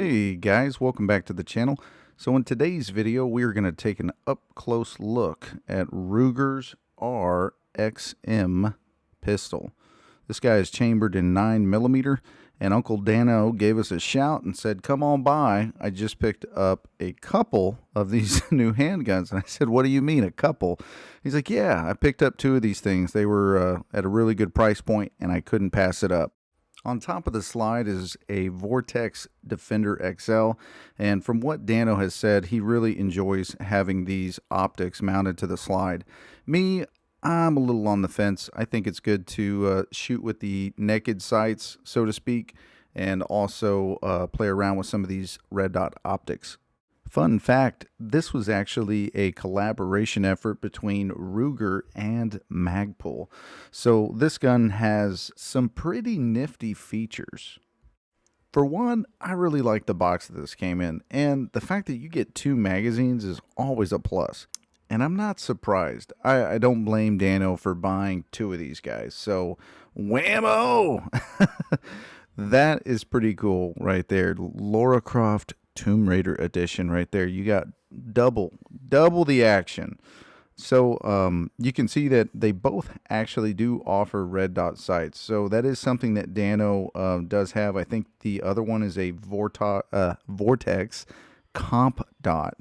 Hey guys, welcome back to the channel. So in today's video, we're going to take an up-close look at Ruger's RXM pistol. This guy is chambered in 9mm, and Uncle Dano gave us a shout and said, come on by. I just picked up a couple of these new handguns. And I said, what do you mean, a couple? He's like, yeah, I picked up two of these things. They were at a really good price point, and I couldn't pass it up. On top of the slide is a Vortex Defender XL, and from what Dano has said, he really enjoys having these optics mounted to the slide. Me, I'm a little on the fence. I think it's good to shoot with the naked sights, so to speak, and also play around with some of these red dot optics. Fun fact, this was actually a collaboration effort between Ruger and Magpul. So this gun has some pretty nifty features. For one, I really like the box that this came in, and the fact that you get two magazines is always a plus. And I'm not surprised. I don't blame Dano for buying two of these guys. So, whammo! That is pretty cool right there. Lara Croft Tomb Raider edition right there. You got double the action. So you can see that they both actually do offer red dot sights. So that is something that Dano does have. I think the other one is a Vortex comp dot.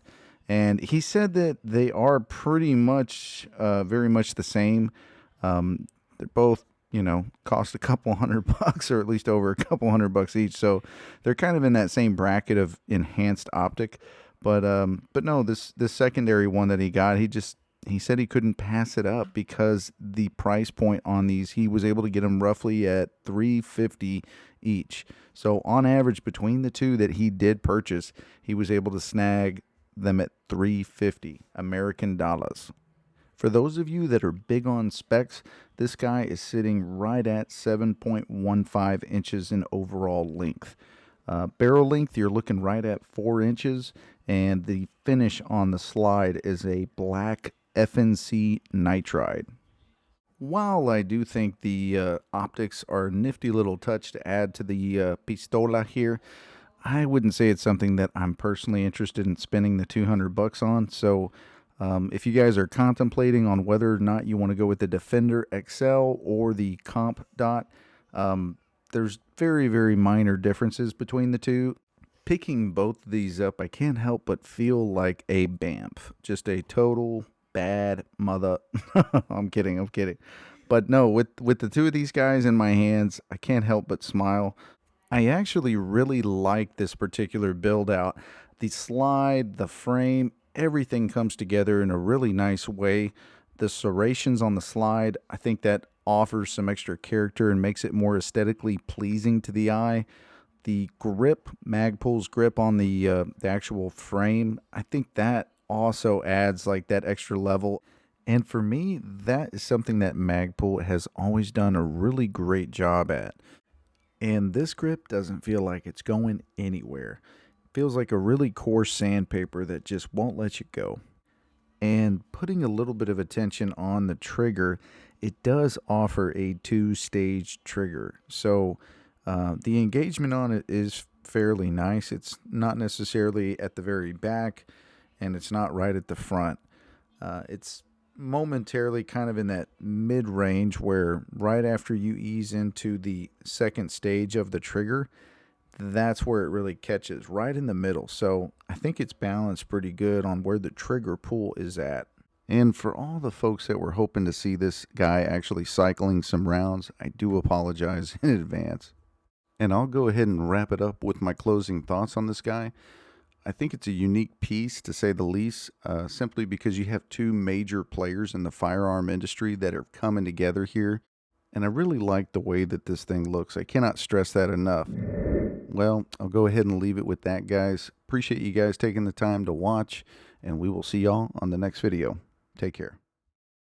And he said that they are pretty much very much the same. They're both, you know, cost a couple $100 or at least over a couple $100 each. So they're kind of in that same bracket of enhanced optic. But no, this secondary one that he got, he said he couldn't pass it up because the price point on these, he was able to get them roughly at $350 each. So on average between the two that he did purchase, he was able to snag them at $350 American dollars. For those of you that are big on specs, this guy is sitting right at 7.15 inches in overall length. Barrel length, you're looking right at 4 inches, and the finish on the slide is a black FNC nitride. While I do think the optics are a nifty little touch to add to the pistola here, I wouldn't say it's something that I'm personally interested in spending the $200 on. So if you guys are contemplating on whether or not you want to go with the Defender XL or the Comp Dot, there's very, very minor differences between the two. Picking both of these up, I can't help but feel like a BAMF. Just a total bad mother. I'm kidding. But no, with the two of these guys in my hands, I can't help but smile. I actually really like this particular build out. The slide, the frame, everything comes together in a really nice way. The serrations on the slide, I think that offers some extra character and makes it more aesthetically pleasing to the eye. The grip, Magpul's grip on the actual frame, I think that also adds like that extra level. And for me, that is something that Magpul has always done a really great job at. And this grip doesn't feel like it's going anywhere. It feels like a really coarse sandpaper that just won't let you go. And putting a little bit of attention on the trigger, it does offer a 2-stage trigger. So the engagement on it is fairly nice. It's not necessarily at the very back, and it's not right at the front. It's momentarily kind of in that mid-range where right after you ease into the second stage of the trigger, that's where it really catches, right in the middle. So I think it's balanced pretty good on where the trigger pull is at. And for all the folks that were hoping to see this guy actually cycling some rounds, I do apologize in advance. And I'll go ahead and wrap it up with my closing thoughts on this guy. I think it's a unique piece, to say the least, simply because you have two major players in the firearm industry that are coming together here. And I really like the way that this thing looks. I cannot stress that enough. Well, I'll go ahead and leave it with that, guys. Appreciate you guys taking the time to watch, and we will see y'all on the next video. Take care.